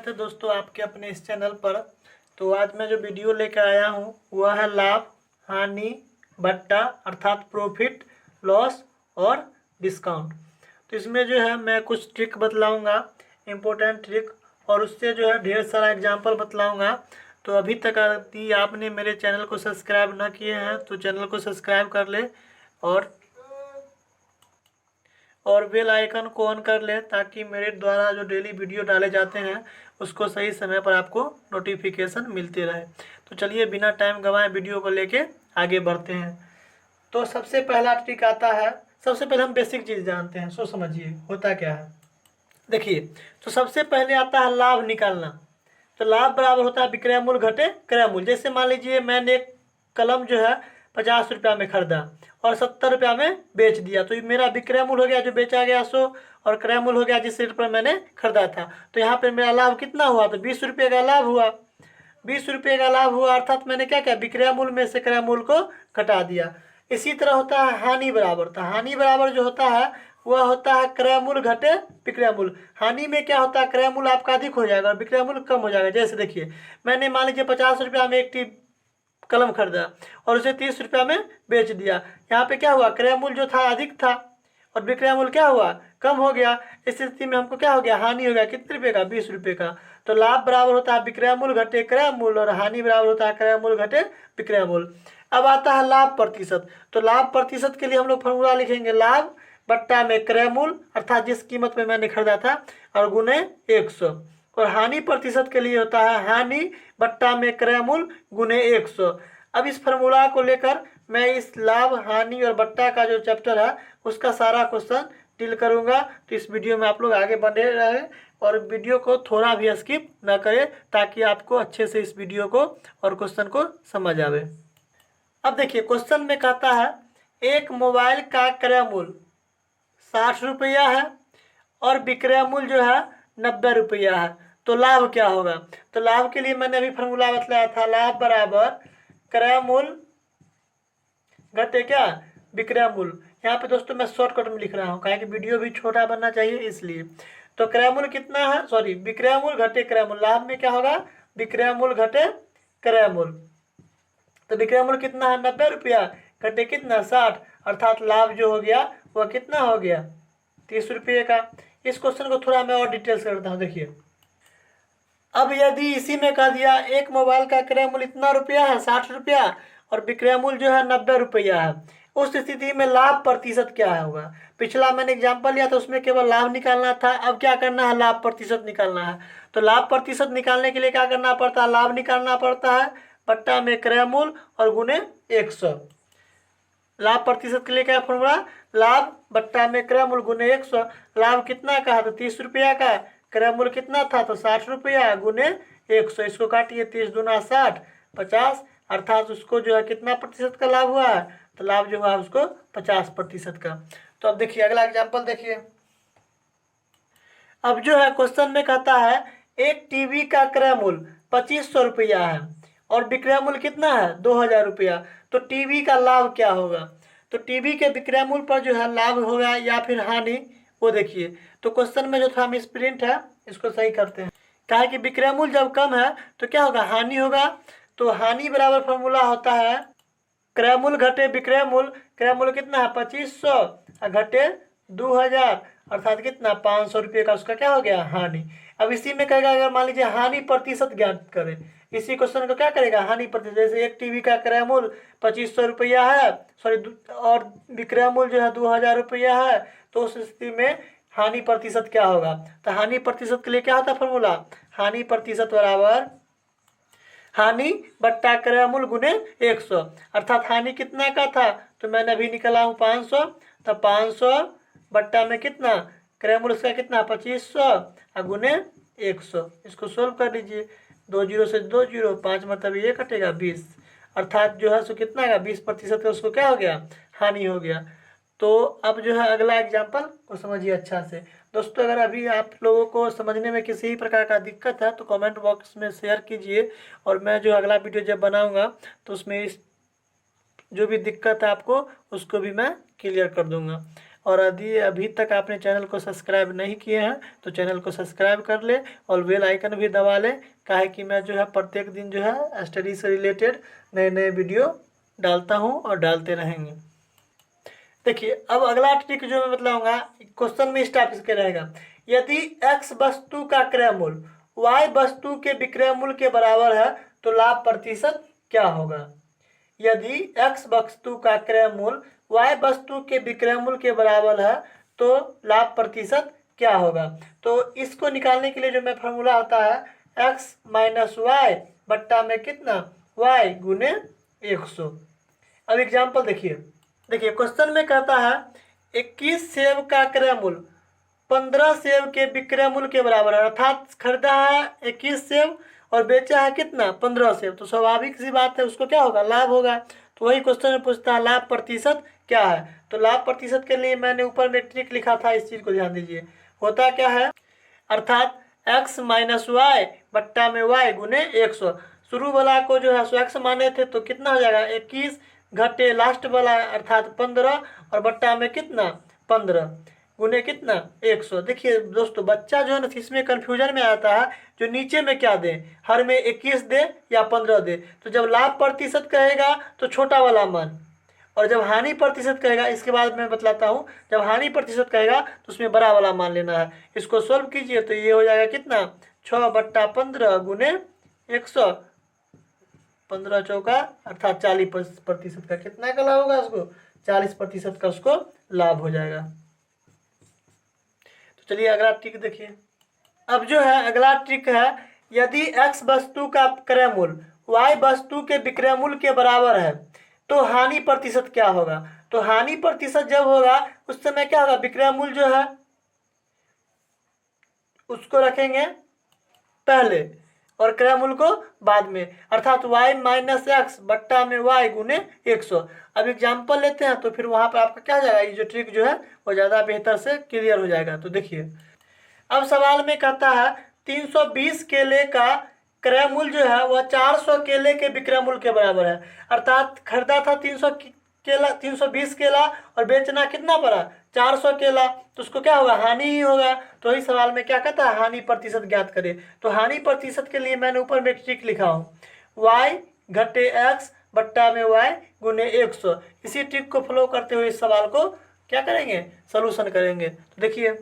है दोस्तों आपके अपने इस चैनल पर। तो आज मैं जो वीडियो लेकर आया हूँ वह है लाभ, हानि, बट्टा अर्थात प्रॉफिट, लॉस और डिस्काउंट। तो इसमें जो है मैं कुछ ट्रिक बतलाऊंगा, इम्पोर्टेंट ट्रिक, और उससे जो है ढेर सारा एग्जांपल बतलाऊंगा। तो अभी तक यदि आपने मेरे चैनल को सब्सक्राइब ना किए हैं तो चैनल को सब्सक्राइब कर ले और बेल आइकन को ऑन कर लें ताकि मेरे द्वारा जो डेली वीडियो डाले जाते हैं उसको सही समय पर आपको नोटिफिकेशन मिलते रहे। तो चलिए बिना टाइम गंवाए वीडियो को लेके आगे बढ़ते हैं। तो सबसे पहला ट्रिक आता है, सबसे पहले हम बेसिक चीज़ जानते हैं, सो समझिए होता क्या है। देखिए, तो सबसे पहले आता है लाभ निकालना। तो लाभ बराबर होता है विक्रय मूल्य घटे क्रय मूल्य। जैसे मान लीजिए मैंने एक कलम जो है 50 रुपया में खरीदा और 70 रुपया में बेच दिया, तो ये मेरा विक्रय मूल्य हो गया जो बेचा गया सो, और क्रय मूल्य हो गया जिस रेट पर मैंने खरीदा था। तो यहाँ पर मेरा लाभ कितना हुआ, तो 20 रुपये का लाभ हुआ। 20 रुपये का लाभ हुआ अर्थात मैंने क्या किया, विक्रय मूल्य में से क्रय मूल्य को घटा दिया। इसी तरह होता है हानि बराबर। तो हानि बराबर जो होता है वह होता है क्रय मूल्य घटे विक्रय मूल्य। हानि में क्या होता है, क्रय मूल्य आपका अधिक हो जाएगा और विक्रय मूल्य कम हो जाएगा। जैसे देखिए, मैंने मान लीजिए 50 रुपया में एक कलम खरीदा और उसे 30 रुपया में बेच दिया। यहाँ पे क्या हुआ, क्रय मूल्य जो था अधिक था और विक्रय मूल्य क्या हुआ, कम हो गया। इस स्थिति में हमको क्या हो गया, हानि हो गया। कितने रुपये का, 20 रुपये का। तो लाभ बराबर होता है विक्रय मूल्य घटे क्रय मूल्य और हानि बराबर होता है क्रय मूल्य घटे विक्रय मूल्य। अब आता है लाभ प्रतिशत। तो लाभ प्रतिशत के लिए हम लोग फॉर्मूला लिखेंगे, लाभ बट्टा में क्रय मूल्य अर्थात जिस कीमत में मैंने खरीदा था और गुने 100। और हानि प्रतिशत के लिए होता है हानि बट्टा में क्रय मूल्य गुने 100। अब इस फॉर्मूला को लेकर मैं इस लाभ, हानि और बट्टा का जो चैप्टर है उसका सारा क्वेश्चन डील करूंगा। तो इस वीडियो में आप लोग आगे बढ़े रहे और वीडियो को थोड़ा भी स्किप ना करें ताकि आपको अच्छे से इस वीडियो को और क्वेश्चन को समझ आवे। अब देखिए, क्वेश्चन में कहता है एक मोबाइल का क्रय मूल्य 60 रुपया है और विक्रय मूल्य जो है 90 रुपया है, तो लाभ क्या होगा। तो लाभ के लिए मैंने अभी फॉर्मूला बतलाया था, लाभ बराबर क्रय मूल्य घटे क्या, विक्रय मूल्य। यहाँ पे दोस्तों मैं शॉर्टकट में लिख रहा हूँ क्योंकि वीडियो भी छोटा बनना चाहिए इसलिए। तो क्रय मूल्य कितना है, सॉरी विक्रय मूल्य घटे क्रय मूल्य। लाभ में क्या होगा, विक्रय मूल्य घटे क्रय मूल्य। तो विक्रय मूल्य कितना है, 90 रुपया घटे कितना, 60, अर्थात लाभ जो हो गया वह कितना हो गया, 30 रुपये का। इस क्वेश्चन को थोड़ा मैं और डिटेल्स करता हूँ। देखिए, अब यदि इसी में कह दिया एक मोबाइल का क्रय मूल्य इतना रुपया है, 60 रुपया, और विक्रय मूल्य जो है 90 रुपया है, उस स्थिति में लाभ प्रतिशत क्या होगा। पिछला मैंने एग्जांपल लिया था उसमें केवल लाभ निकालना था, अब क्या करना है, लाभ प्रतिशत निकालना है। तो लाभ प्रतिशत निकालने के लिए क्या करना पड़ता है, लाभ निकालना पड़ता है बट्टा में क्रय मूल्य और गुने 100। लाभ प्रतिशत के लिए क्या फॉर्मूला, लाभ बट्टा में क्रय मूल्य गुने 100। लाभ कितना का है, तो 30 रुपया का, क्रय मूल्य कितना था, तो 60 रुपया गुने 100। इसको काटिए, 30 दूना 60, 50, अर्थात उसको जो है कितना प्रतिशत का लाभ हुआ है, तो लाभ जो हुआ उसको 50% का। तो अब देखिए अगला एग्जाम्पल देखिए। अब जो है क्वेश्चन में कहता है एक टीवी का क्रय मूल्य 2500 रुपया है और विक्रय मूल्य कितना है, 2000 रुपया। तो टीवी का लाभ क्या होगा। तो टीवी के विक्रय मूल्य पर जो है लाभ होगा या फिर हानि, वो देखिए। तो क्वेश्चन में जो था मिस प्रिंट है, इसको सही करते हैं। कहा कि विक्रय मूल्य जब कम है तो क्या होगा, हानि होगा। तो हानि बराबर फॉर्मूला होता है क्रय मूल्य घटे विक्रय मूल्य। क्रय मूल्य कितना है, 2500 घटे 2000, अर्थात कितना, 500 रुपये का उसका क्या हो गया, हानि। अब इसी में कहेगा अगर मान लीजिए हानि प्रतिशत ज्ञात करें, इसी क्वेश्चन को क्या करेगा, हानि प्रतिशत। जैसे एक टीवी का क्रय मूल्य 2500 रुपया है, सॉरी, और विक्रय मूल्य जो है 2000 रुपया है, तो उस स्थिति में हानि प्रतिशत क्या होगा। तो हानि प्रतिशत के लिए क्या होता है फॉर्मूला, हानि प्रतिशत बराबर हानि बट्टा क्रय मूल्य गुने 100, अर्थात हानि कितना का था, तो मैंने अभी निकाला हूँ 500। तो 500 बट्टा में कितना, क्रय मूल्य उसका कितना, 2500 गुने 100। इसको सोल्व कर लीजिए, 2 जीरो से 2 जीरो, 5 मतलब ये कटेगा 20, अर्थात जो है सो कितना का, 20% का उसको क्या हो गया, हानि हो गया। तो अब जो है अगला एग्जाम्पल को समझिए अच्छा से। दोस्तों अगर अभी आप लोगों को समझने में किसी भी प्रकार का दिक्कत है तो कमेंट बॉक्स में शेयर कीजिए और मैं जो अगला वीडियो जब बनाऊंगा तो उसमें इस जो भी दिक्कत है आपको उसको भी मैं क्लियर कर दूंगा। और यदि अभी तक आपने चैनल को सब्सक्राइब नहीं किए हैं तो चैनल को सब्सक्राइब कर ले और बेल आइकन भी दबा ले, काहे कि मैं जो है प्रत्येक दिन जो है स्टडी से रिलेटेड नए नए वीडियो डालता हूँ और डालते रहेंगे। देखिए अब अगला ट्रिक जो मैं बतलाऊंगा क्वेश्चन में इस टाइप के रहेगा, यदि x वस्तु का क्रय मूल्य y वस्तु के विक्रय मूल्य के बराबर है तो लाभ प्रतिशत क्या होगा। यदि x वस्तु का क्रय मूल्य y वस्तु के विक्रय मूल्य के बराबर है तो लाभ प्रतिशत क्या होगा। तो इसको निकालने के लिए जो मैं फॉर्मूला होता है x माइनस वाई बट्टा में कितना y गुने 100। अब एग्जाम्पल देखिए क्वेश्चन में कहता है 21 सेब का क्रय मूल्य 15 सेब के विक्रय मूल्य के बराबर है, अर्थात खरीदा है 21 सेब और बेचा है कितना 15 सेब, तो स्वाभाविक सी बात है उसको क्या होगा लाभ होगा। तो वही क्वेश्चन में पूछता है लाभ प्रतिशत क्या है। तो लाभ प्रतिशत के लिए मैंने ऊपर में ट्रिक लिखा था, इस चीज को ध्यान दीजिए। होता क्या है अर्थात x माइनस वाई बट्टा में y गुने 100। शुरू वाला को जो है 100x माने थे तो कितना हो जाएगा 21 घटे लास्ट वाला अर्थात 15 और बट्टा में कितना 15 गुने कितना 100। देखिए दोस्तों बच्चा जो है ना इसमें कन्फ्यूजन में आता है जो नीचे में क्या दे, हर में 21 दे या 15 दे। तो जब लाभ प्रतिशत कहेगा तो छोटा वाला मान, और जब हानि प्रतिशत कहेगा इसके बाद मैं बतलाता हूँ, जब हानि प्रतिशत कहेगा तो उसमें बड़ा वाला मान लेना है। इसको सोल्व कीजिए तो ये हो जाएगा कितना 6 बट्टा 15 गुने 100, 15 चौका अर्थात 40% का कितना का लाभ होगा उसको 40% का उसको लाभ हो जाएगा। तो चलिए अगला ट्रिक देखिए। अब जो है अगला ट्रिक है, यदि x वस्तु का क्रय मूल्य y वस्तु के विक्रय मूल्य के बराबर है तो हानि प्रतिशत क्या होगा। तो हानि प्रतिशत जब होगा उस समय क्या होगा, विक्रय मूल्य जो है उसको रखेंगे पहले और क्रय मूल्य को बाद में, अर्थात y माइनस एक्स बट्टा में y गुने 100। अब एग्जाम्पल लेते हैं तो फिर वहां पर आपका क्या हो जाएगा, ये जो ट्रिक जो है वो ज़्यादा बेहतर से क्लियर हो जाएगा। तो देखिए अब सवाल में कहता है 320 केले का क्रय मूल्य जो है वह 400 केले के विक्रय मूल्य के बराबर है, अर्थात खरीदा था 320 केला और बेचना कितना पड़ा 400 केला, तो उसको क्या होगा हानि ही होगा। तो इस सवाल में क्या कहता है हानि प्रतिशत ज्ञात करें। तो हानि प्रतिशत के लिए मैंने ऊपर में एक ट्रिक लिखा हूँ y घटे x बट्टा में y गुने 100। इसी ट्रिक को फॉलो करते हुए इस सवाल को क्या करेंगे सलूशन करेंगे। तो देखिए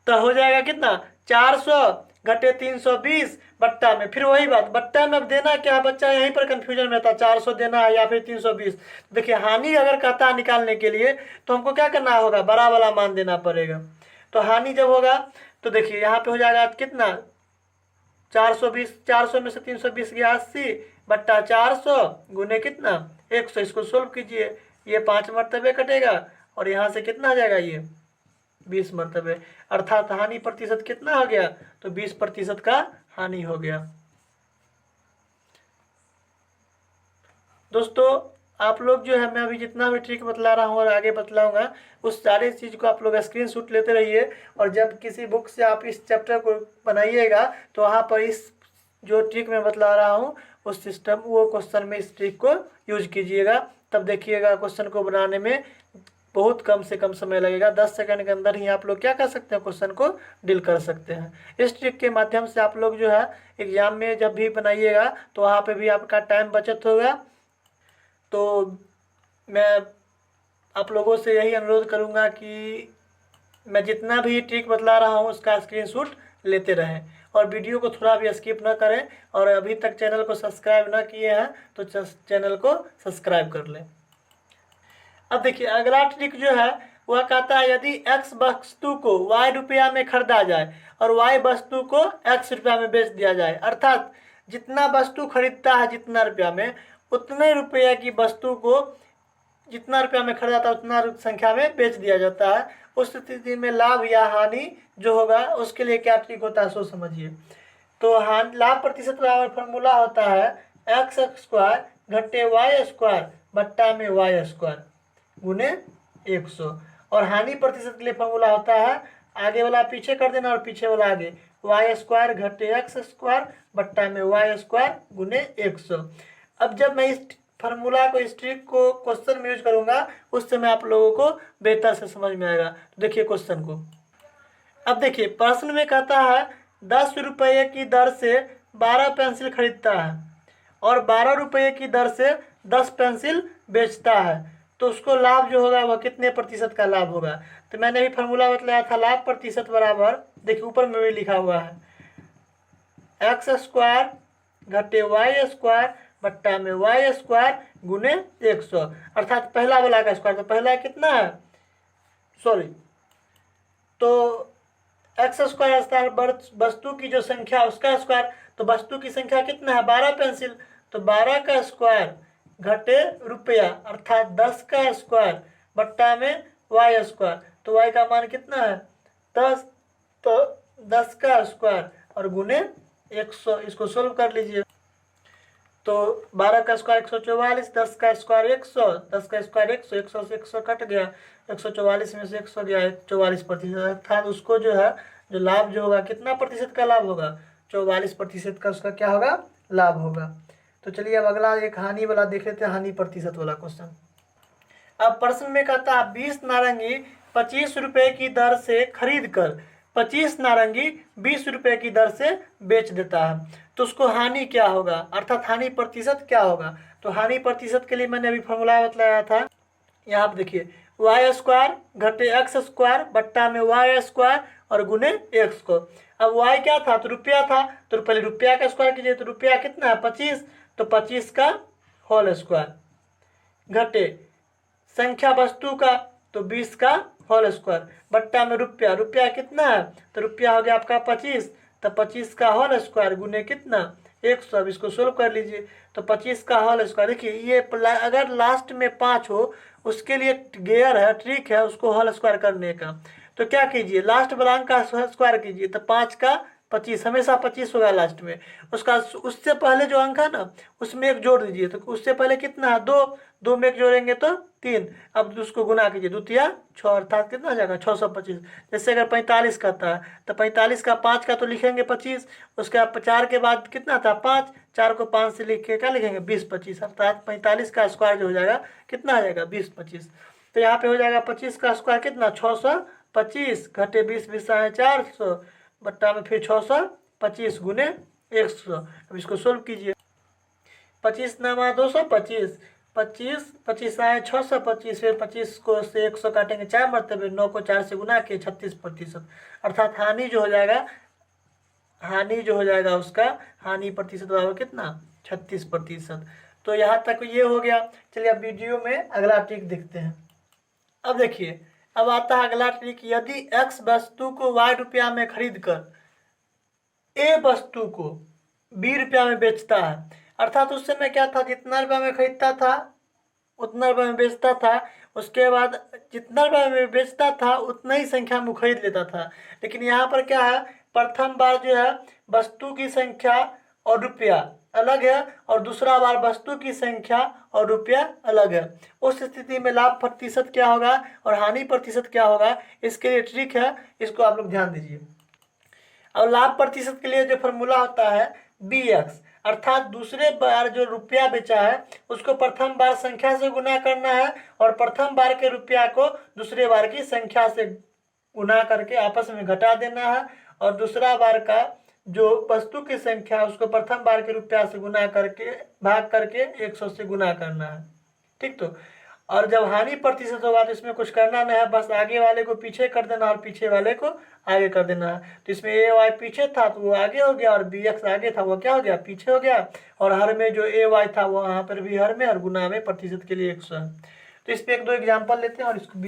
तो हो जाएगा कितना 400 घटे 320 बट्टा में, फिर वही बात बट्टा में अब देना क्या, बच्चा यहीं पर कंफ्यूजन में रहता 400 देना है या फिर 320। देखिए हानि अगर कहता है निकालने के लिए तो हमको क्या करना होगा बड़ा वाला मान देना पड़ेगा। तो हानि जब होगा तो देखिए यहाँ पे हो जाएगा कितना 420, 400 में से 320 गया 80 बट्टा 400 गुने कितना 100। इसको सोल्व कीजिए, ये 5 मरतबे कटेगा और यहाँ से कितना आ जाएगा ये 20 मरतबे, अर्थात हानि प्रतिशत कितना हो गया तो 20% का हानि हो गया। दोस्तों आप लोग जो है मैं अभी जितना भी ट्रिक बतला रहा हूँ और आगे बतलाऊंगा उस सारे चीज़ को आप लोग स्क्रीनशॉट लेते रहिए, और जब किसी बुक से आप इस चैप्टर को बनाइएगा तो वहाँ पर इस जो ट्रिक मैं बतला रहा हूँ उस सिस्टम वो क्वेश्चन में इस ट्रिक को यूज कीजिएगा, तब देखिएगा क्वेश्चन को बनाने में बहुत कम से कम समय लगेगा। 10 सेकंड के अंदर ही आप लोग क्या कर सकते हैं क्वेश्चन को डील कर सकते हैं। इस ट्रिक के माध्यम से आप लोग जो है एग्जाम में जब भी बनाइएगा तो वहाँ पे भी आपका टाइम बचत होगा। तो मैं आप लोगों से यही अनुरोध करूँगा कि मैं जितना भी ट्रिक बतला रहा हूँ उसका स्क्रीनशॉट लेते रहें और वीडियो को थोड़ा भी स्किप ना करें, और अभी तक चैनल को सब्सक्राइब ना किए हैं तो चैनल को सब्सक्राइब कर लें। अब देखिए अगला ट्रिक जो है वह कहता है यदि x वस्तु को y रुपया में खरीदा जाए और y वस्तु को x रुपया में बेच दिया जाए, अर्थात जितना वस्तु खरीदता है जितना रुपया में उतने रुपया की वस्तु को जितना रुपया में खरीदा था उतना संख्या में बेच दिया जाता है, उस स्थिति में लाभ या हानि जो होगा उसके लिए क्या ट्रिक होता है सो समझिए। तो लाभ प्रतिशत बराबर फॉर्मूला होता है x स्क्वायर घटे y स्क्वायर बट्टा में y स्क्वायर गुने 100, और हानि प्रतिशत के लिए फॉर्मूला होता है आगे वाला पीछे कर देना और पीछे वाला आगे y स्क्वायर घटे x स्क्वायर बट्टा में y स्क्वायर गुने 100। अब जब मैं इस फार्मूला को, इस ट्रिक को क्वेश्चन में यूज करूंगा, उस समय आप लोगों को बेहतर से समझ में आएगा। तो देखिए क्वेश्चन को। अब देखिए प्रश्न में कहता है 10 रुपये की दर से 12 पेंसिल खरीदता है और 12 रुपये की दर से 10 पेंसिल बेचता है, तो उसको लाभ जो होगा वह कितने प्रतिशत का लाभ होगा। तो मैंने भी फार्मूला बतलाया था, लाभ प्रतिशत बराबर, देखिए ऊपर में भी लिखा हुआ है, एक्स स्क्वायर घटे वाई स्क्वायर बट्टा में वाई स्क्वायर गुने 100, अर्थात पहला वाला का स्क्वायर। तो पहला कितना है, सॉरी, तो एक्स स्क्वायर वस्तु की जो संख्या उसका स्क्वायर, तो वस्तु की संख्या कितना है 12 पेंसिल, तो 12 का स्क्वायर घटे रुपया अर्थात 10 का स्क्वायर बट्टा में वाई स्क्वायर, तो वाई का मान कितना है 10, तो 10 का स्क्वायर और गुने 100, इसको सोल्व कर लीजिए। तो 12 का स्क्वायर 144, 10 का स्क्वायर 100, 10 का स्क्वायर 100, 100 से 100 कट गया, 144 में से 100 गया 44%, अर्थात उसको जो है जो लाभ जो होगा कितना प्रतिशत का लाभ होगा, 44% का उसका क्या होगा लाभ होगा। तो चलिए अब अगला एक हानि वाला देख लेते हैं, हानि प्रतिशत वाला क्वेश्चन। अब प्रश्न में कहता है 20 नारंगी 25 रुपये की दर से खरीद कर 25 नारंगी 20 रुपये की दर से बेच देता है, तो उसको हानि क्या होगा, अर्थात हानि प्रतिशत क्या होगा। तो हानि प्रतिशत के लिए मैंने अभी फॉर्मूला बताया था, यहाँ पर देखिए वाई स्क्वायर घटे एक्स स्क्वायर बट्टा में वाई स्क्वायर और गुने एक्स को। अब वाई क्या था, तो रुपया था, तो पहले रुपया का स्क्वायर कीजिए, तो रुपया कितना है 25, तो 25 का होल स्क्वायर घटे संख्या वस्तु का, तो 20 का होल स्क्वायर बट्टा में रुपया, रुपया कितना है, तो रुपया हो गया आपका 25, तो 25 का होल स्क्वायर गुने कितना 100। अब इसको सोल्व कर लीजिए, तो 25 का होल स्क्वायर, देखिए ये अगर लास्ट में 5 हो उसके लिए गेयर है, ट्रिक है उसको होल स्क्वायर करने का। तो क्या कीजिए लास्ट वाला अंक का स्क्वायर कीजिए, तो 5 का 25 हमेशा 25 होगा लास्ट में, उसका उससे पहले जो अंक है ना उसमें एक जोड़ दीजिए, तो उससे पहले कितना है 2, 2 में एक जोड़ेंगे तो 3, अब उसको गुना कीजिए, द्वितीया 6 अर्थात कितना आ जाएगा 625। जैसे अगर 45 का था तो 45 का 5 का तो लिखेंगे 25, उसके बाद 4 के बाद कितना था 5, 4 को 5 से लिख के क्या लिखेंगे 20 25, अर्थात 45 का स्क्वायर जो हो जाएगा कितना आ जाएगा 20 25। तो यहाँ पे हो जाएगा 25 का स्क्वायर कितना 625 घटे 20 20 है 400 बट्टा में फिर 625 गुने 100। अब इसको सोल्व कीजिए, 25 नामा 225, 25 25 आए 625, फिर 25 को से 100 काटेंगे 4 मरतबे, 9 को 4 से गुना किए 36%, अर्थात हानि जो हो जाएगा, हानि जो हो जाएगा उसका हानि प्रतिशत बराबर कितना 36%। तो यहाँ तक ये हो गया। चलिए अब वीडियो में अगला ट्रिक देखते हैं। अब देखिए अब आता है अगला ट्रिक, यदि x वस्तु को y रुपया में खरीद कर a वस्तु को b रुपया में बेचता है, अर्थात उस समय क्या था जितना रुपया में खरीदता था उतना रुपया में बेचता था, उसके बाद जितना रुपया में बेचता था उतना ही संख्या में खरीद लेता था। लेकिन यहाँ पर क्या है, प्रथम बार जो है वस्तु की संख्या और रुपया अलग है और दूसरा बार वस्तु की संख्या और रुपया अलग है। उस स्थिति में लाभ प्रतिशत क्या होगा और हानि प्रतिशत क्या होगा, इसके लिए ट्रिक है, इसको आप लोग ध्यान दीजिए। और लाभ प्रतिशत के लिए जो फॉर्मूला होता है bx, अर्थात दूसरे बार जो रुपया बेचा है उसको प्रथम बार संख्या से गुना करना है और प्रथम बार के रुपया को दूसरे बार की संख्या से गुना करके आपस में घटा देना है और दूसरा बार का जो वस्तु की संख्या उसको प्रथम बार के रुपया से गुना करके भाग करके 100 से गुना करना है, ठीक। तो और जब हानि प्रतिशत होगा तो इसमें कुछ करना नहीं है, बस आगे वाले को पीछे कर देना और पीछे वाले को आगे कर देना है। तो इसमें ए वाई पीछे था तो वो आगे हो गया और बी एक्स आगे था वो क्या हो गया पीछे हो गया, और हर में जो ए वाई था वो यहाँ पर भी हर में और गुना में प्रतिशत के लिए 100 है। तो इस पर एक दो एग्जाम्पल लेते हैं और इसको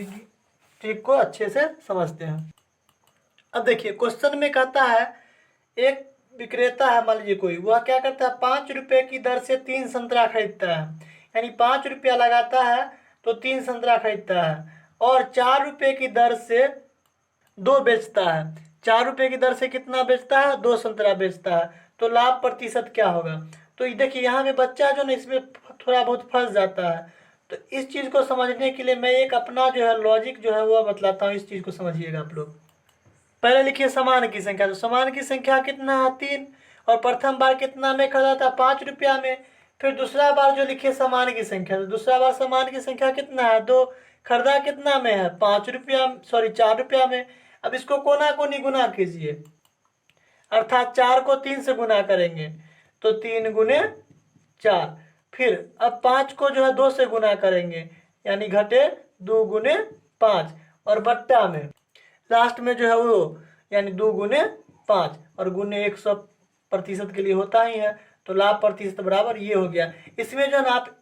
ट्रिक को अच्छे से समझते हैं। अब देखिए क्वेश्चन में कहता है एक विक्रेता है मान लीजिए कोई, वह क्या करता है 5 रुपये की दर से 3 संतरा खरीदता है, यानी 5 रुपया लगाता है तो 3 संतरा खरीदता है और 4 रुपये की दर से 2 बेचता है। 4 रुपये की दर से कितना बेचता है 2 संतरा बेचता है, तो लाभ प्रतिशत क्या होगा। तो देखिए यहाँ पे बच्चा जो ना इसमें थोड़ा बहुत फंस जाता है, तो इस चीज़ को समझने के लिए मैं एक अपना जो है लॉजिक जो है वो बतलाता हूँ, इस चीज़ को समझिएगा आप लोग। पहले लिखिए समान की संख्या, तो समान की संख्या कितना है 3 और प्रथम बार कितना में खरीदा था 5 रुपया में, फिर दूसरा बार जो लिखिए समान की संख्या, तो दूसरा बार समान की संख्या कितना है, 2। खरीदा कितना में है, 5 रुपया, सॉरी 4 रुपया में। अब इसको कोना कोनी गुना कीजिए, अर्थात 4 को 3 से गुना करेंगे तो 3 गुने 4। फिर अब 5 को जो है 2 से गुना करेंगे, यानी घटे 2 गुने 5। और बट्टा में लास्ट में जो है वो, यानी 2 गुने 5 और गुने 100% के लिए होता ही है, तो लाभ प्रतिशत बराबर ये हो गया। इसमें जो है ना आप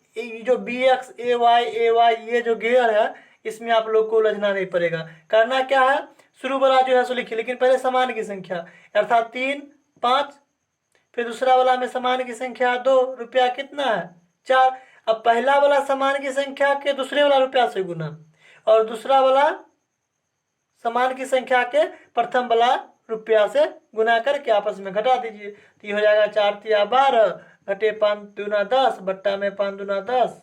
जो BX AY ये जो गेयर है, इसमें आप लोग को उलझना नहीं पड़ेगा। करना क्या है, शुरू वाला जो है सो लिखिए, लेकिन पहले समान की संख्या, अर्थात 3 5। फिर दूसरा वाला में समान की संख्या 2, रुपया कितना है 4। अब पहला वाला समान की संख्या के दूसरे वाला रुपया से गुना, और दूसरा वाला समान की संख्या के प्रथम वाला रुपया से गुना करके आपस में घटा दीजिए, तो ये हो जाएगा 4 तिया 12 घटे 5 दूना 10 बट्टा में 5 दूना 10,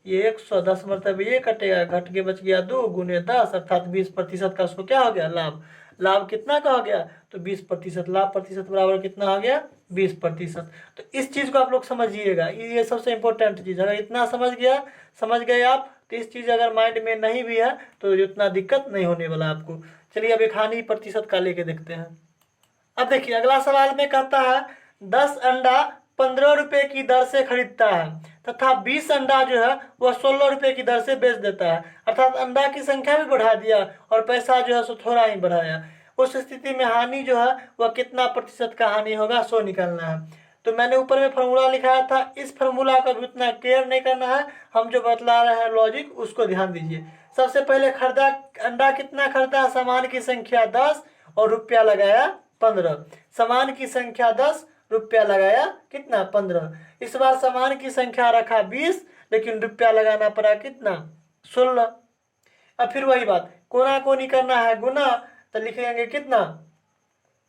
ये 110 मतलब ये कटेगा, घट के बच गया 2 गुने 10, अर्थात 20% का उसको क्या हो गया, लाभ। लाभ कितना का हो गया, तो 20%। लाभ प्रतिशत बराबर कितना हो गया, 20%। तो इस चीज़ को आप लोग समझिएगा, ये सबसे इम्पोर्टेंट चीज़। अगर इतना समझ गए आप, तो इस चीज़ अगर माइंड में नहीं भी है तो उतना दिक्कत नहीं होने वाला आपको। चलिए अब एक हानि प्रतिशत का लेके देखते हैं। अब देखिए अगला सवाल में कहता है 10 अंडा 15 रुपये की दर से खरीदता है तथा 20 अंडा जो है वह 16 रुपये की दर से बेच देता है, अर्थात अंडा की संख्या भी बढ़ा दिया और पैसा जो है सो थोड़ा ही बढ़ाया। उस स्थिति में हानि जो है वह कितना प्रतिशत का हानि होगा, सो निकालना है। तो मैंने ऊपर में फार्मूला लिखाया था, इस फार्मूला का भी उतना केयर नहीं करना है, हम जो बतला रहे हैं लॉजिक उसको ध्यान दीजिए। सबसे पहले खरीदा अंडा कितना खरीदा, समान की संख्या 10 और रुपया लगाया 15। समान की संख्या 10, रुपया लगाया कितना 15। इस बार समान की संख्या रखा 20, लेकिन रुपया लगाना पड़ा कितना 16। अब फिर वही बात, कोना कोनी करना है गुना, तो लिखेंगे कितना,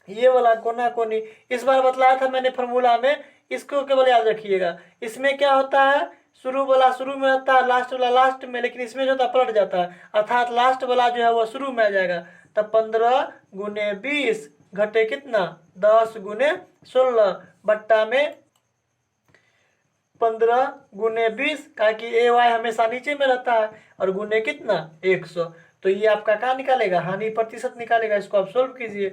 ये वाला कोना कोनी। इस बार बतलाया था मैंने फार्मूला में, इसको केवल याद रखिएगा। इसमें क्या होता है, शुरू वाला शुरू में रहता है, लास्ट वाला लास्ट में, लेकिन इसमें जो होता है पलट जाता है, अर्थात लास्ट वाला जो है वो शुरू में आ जाएगा। तब 15 गुने 20 घटे कितना 10 गुने 16 बट्टा में 15 गुने 20, कहा कि AY हमेशा नीचे में रहता है, और गुने कितना 100। तो ये आपका क्या निकालेगा, हानि प्रतिशत निकालेगा। इसको आप सोल्व कीजिए,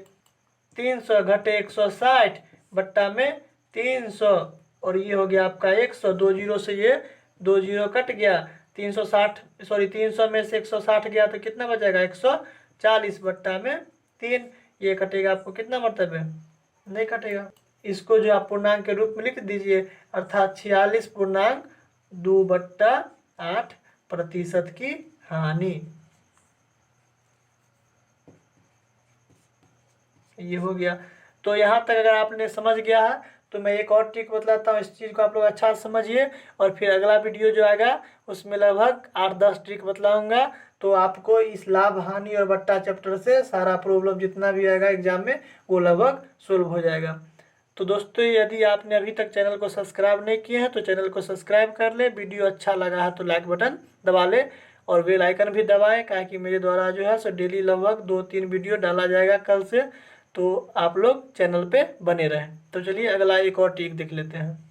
300 घटे 160 बट्टा में 300, और ये हो गया आपका 100। 2 जीरो से ये 2 जीरो कट गया, 300 में से 160 गया तो कितना बचेगा 140 बट्टा में 3। ये कटेगा आपको कितना मतलब है, नहीं कटेगा। इसको जो आप पूर्णांक के रूप में लिख दीजिए, अर्थात 46.2/8% की हानि। ये हो गया। तो यहाँ तक अगर आपने समझ गया है तो मैं एक और ट्रिक बतलाता हूँ, इस चीज़ को आप लोग अच्छा समझिए, और फिर अगला वीडियो जो आएगा उसमें लगभग 8-10 ट्रिक बतलाऊंगा। तो आपको इस लाभ हानि और बट्टा चैप्टर से सारा प्रॉब्लम जितना भी आएगा एग्जाम में वो लगभग सोल्व हो जाएगा। तो दोस्तों यदि आपने अभी तक चैनल को सब्सक्राइब नहीं किए हैं तो चैनल को सब्सक्राइब कर ले, वीडियो अच्छा लगा है तो लाइक बटन दबा ले और बेल आइकन भी दबाएं, कि मेरे द्वारा जो है सो डेली लगभग 2-3 वीडियो डाला जाएगा कल से, तो आप लोग चैनल पे बने रहें। तो चलिए अगला एक और ट्रिक देख लेते हैं।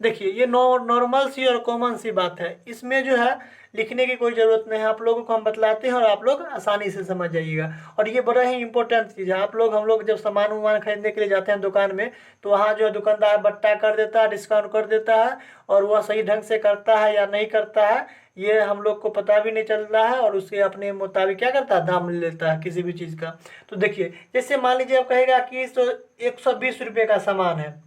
देखिए ये नॉर्मल सी और कॉमन सी बात है, इसमें जो है लिखने की कोई ज़रूरत नहीं है, आप लोगों को हम बतलाते हैं और आप लोग आसानी से समझ जाइएगा। और ये बड़ा ही इंपॉर्टेंट चीज़ है। हम लोग जब सामान वामान खरीदने के लिए जाते हैं दुकान में, तो वहाँ जो है दुकानदार बट्टा कर देता है, डिस्काउंट कर देता है, और वह सही ढंग से करता है या नहीं करता है ये हम लोग को पता भी नहीं चल रहा है, और उसके अपने मुताबिक क्या करता है, दाम ले लेता है किसी भी चीज़ का। तो देखिए जैसे मान लीजिए आप कहेगा कि 120 रुपये का सामान है,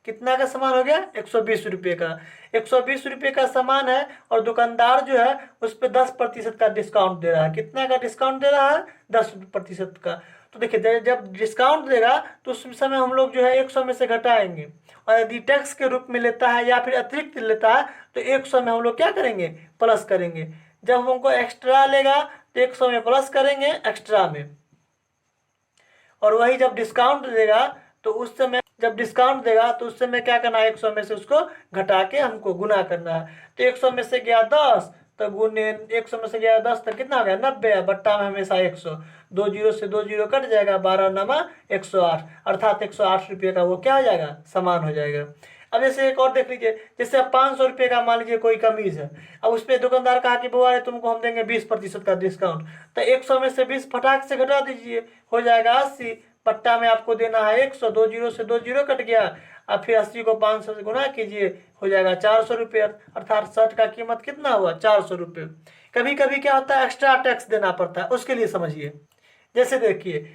कितना का सामान हो गया 120 रुपये का। 120 रुपये का सामान है और दुकानदार जो है उस पर 10% का डिस्काउंट दे रहा है। कितना का डिस्काउंट दे रहा है, 10% का। तो देखिए जब डिस्काउंट देगा तो उस समय हम लोग जो है 100 में से घटाएंगे, और यदि टैक्स के रूप में लेता है या फिर अतिरिक्त लेता है तो 100 में हम लोग क्या करेंगे, प्लस करेंगे। जब हमको एक्स्ट्रा लेगा तो 100 में प्लस करेंगे एक्स्ट्रा में, और वही जब डिस्काउंट देगा तो उस समय उस समय क्या करना है, 100 में से उसको घटा के हमको गुना करना है। तो 100 में से गया 10 तो गुने 100 में से गया 10 तो कितना हो गया 90, बट्टा में हमेशा 100। 2 जीरो से 2 जीरो कट जाएगा, 12 नमा 108, अर्थात 108 रुपये का वो क्या हो जाएगा, सामान हो जाएगा। अब जैसे एक और देख लीजिए, जैसे अब 500 रुपये का मान लीजिए कोई कमीज है, अब उस पर दुकानदार कहा कि बुआ तुमको हम देंगे 20% का डिस्काउंट, तो 100 में से 20 फटाक से घटा दीजिए, हो जाएगा 80। पट्टा में आपको देना है 100, 2 जीरो से 2 जीरो कट गया, अब फिर 80 को 500 से गुना कीजिए, हो जाएगा 400 रुपये, अर्थात शर्ट का कीमत कितना हुआ 400 रुपये। कभी कभी क्या होता है एक्स्ट्रा टैक्स देना पड़ता है, उसके लिए समझिए। जैसे देखिए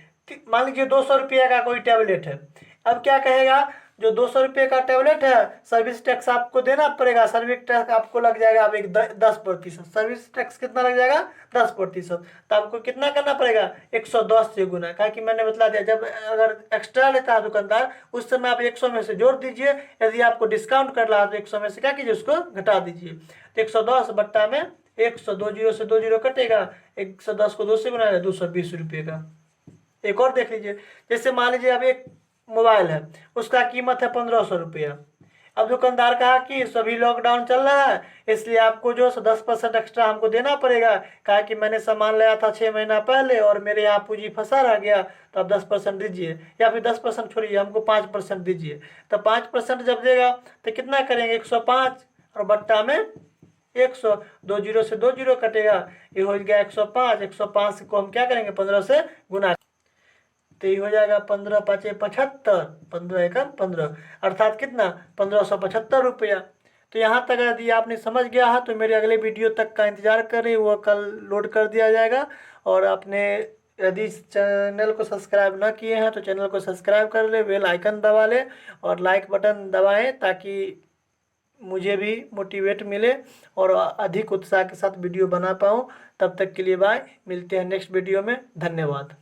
मान लीजिए 200 रुपये का कोई टैबलेट है, अब क्या कहेगा, जो 200 रुपये का टैबलेट है सर्विस टैक्स आपको देना पड़ेगा, सर्विस टैक्स आपको लग जाएगा अब एक 10%, सर्विस टैक्स कितना लग जाएगा 10%, तो आपको कितना करना पड़ेगा 110 से गुना, क्या कि मैंने बतला दिया, जब अगर एक्स्ट्रा लेता है दुकानदार उस समय आप 100 में से जोड़ दीजिए, यदि आपको डिस्काउंट कर रहा है तो 100 में से क्या कीजिए उसको घटा दीजिए, तो 110 बट्टा में 100, 2 जीरो से 2 जीरो कटेगा, 110 को 2 से गुना 220 रुपये का। एक और देख लीजिए, जैसे मान लीजिए अब एक मोबाइल है, उसका कीमत है 1500 रुपया, अब दुकानदार कहा कि सभी लॉकडाउन चल रहा है इसलिए आपको जो 10% एक्स्ट्रा हमको देना पड़ेगा, कहा कि मैंने सामान लाया था 6 महीना पहले और मेरे यहाँ पूंजी फंसा रह गया, तो आप 10% दीजिए, या फिर 10% छोड़िए हमको 5% दीजिए, तो 5% जब देगा तो कितना करेंगे 105 और बट्टा में 100, 2 जीरो से 2 जीरो कटेगा, ये हो गया 105, 105 को हम क्या करेंगे 15 से गुना, तो ये हो जाएगा 15 पाँचे 75, 15 एकम 15, अर्थात कितना 1575 रुपया। तो यहाँ तक यदि आपने समझ गया है तो मेरे अगले वीडियो तक का इंतजार करें, वो कल लोड कर दिया जाएगा। और आपने यदि इस चैनल को सब्सक्राइब ना किए हैं तो चैनल को सब्सक्राइब कर ले, बेल आइकन दबा ले और लाइक बटन दबाएं ताकि मुझे भी मोटिवेट मिले और अधिक उत्साह के साथ वीडियो बना पाऊँ। तब तक के लिए बाय, मिलते हैं नेक्स्ट वीडियो में, धन्यवाद।